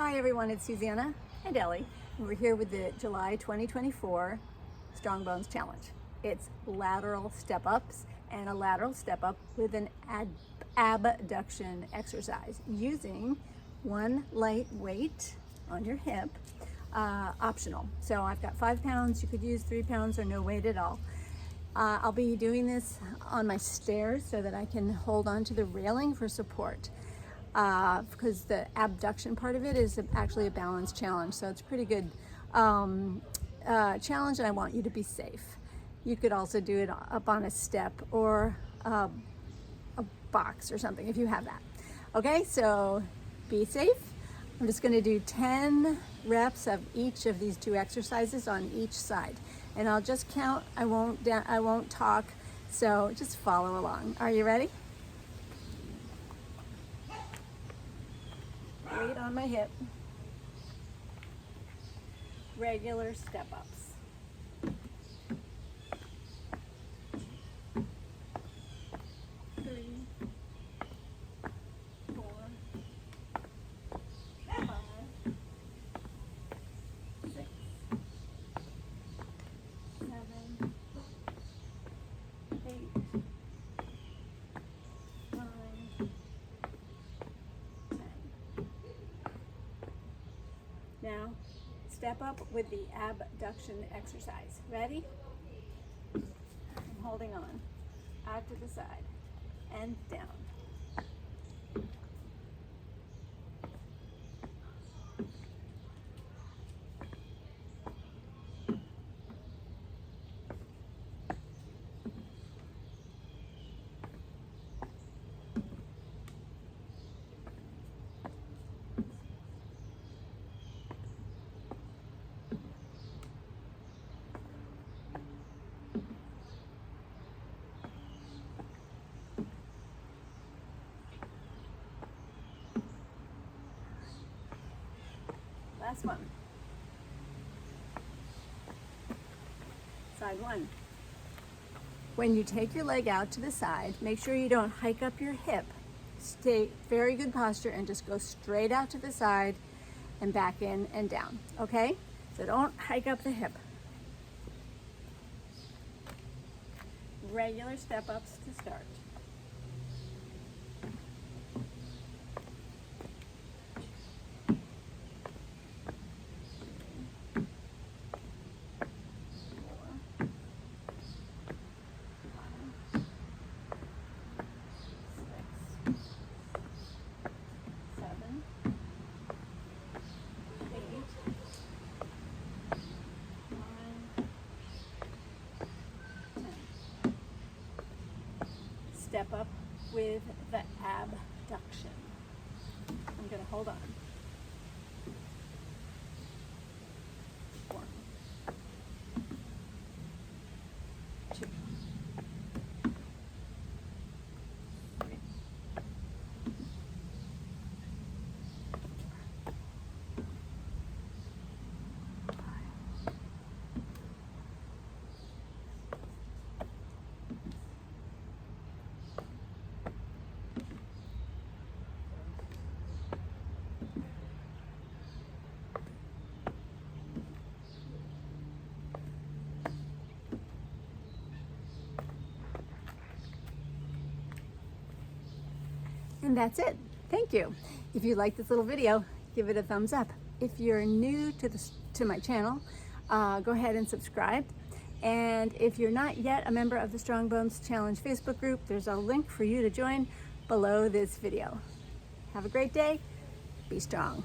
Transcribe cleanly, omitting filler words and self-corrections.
Hi everyone, it's Susanna and Ellie, and we're here with the July 2024 Strong Bones Challenge. It's lateral step ups and a lateral step up with an abduction exercise using one light weight on your hip, optional. So I've got 5 pounds, you could use 3 pounds or no weight at all. I'll be doing this on my stairs so that I can hold on to the railing for support. Because the abduction part of it is actually a balance challenge, so it's a pretty good challenge, and I want you to be safe. You could also do it up on a step or a box or something if you have that. Okay, so be safe. I'm just going to do 10 reps of each of these 2 exercises on each side, and I'll just count. I won't talk, so just follow along. Are you ready? Weight on my hip, regular step ups. 3, 4, 5, 6, 7, 8, 9, 10. Now, step up with the abduction exercise. Ready? I'm holding on. Out to the side and down. Last one. Side 1. When you take your leg out to the side, make sure you don't hike up your hip. Stay very good posture and just go straight out to the side and back in and down. Okay? So don't hike up the hip. Regular step ups to start. Step up with the abduction. I'm going to hold on. 4, 2, 3, 5, and that's it. Thank you. If you like this little video, give it a thumbs up. If you're new to my channel, go ahead and subscribe. And if you're not yet a member of the Strong Bones Challenge Facebook group, there's a link for you to join below this video. Have a great day. Be strong.